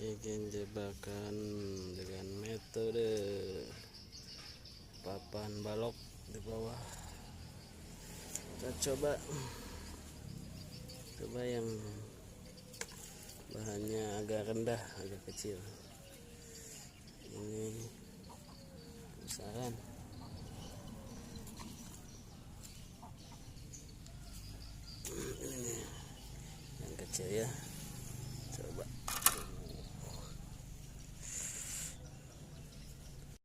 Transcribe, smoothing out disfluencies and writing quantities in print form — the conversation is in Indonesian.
Bikin jebakan dengan metode papan balok di bawah. Kita coba yang bahannya agak rendah, agak kecil. Ini besaran. Ini yang kecil ya. Coba.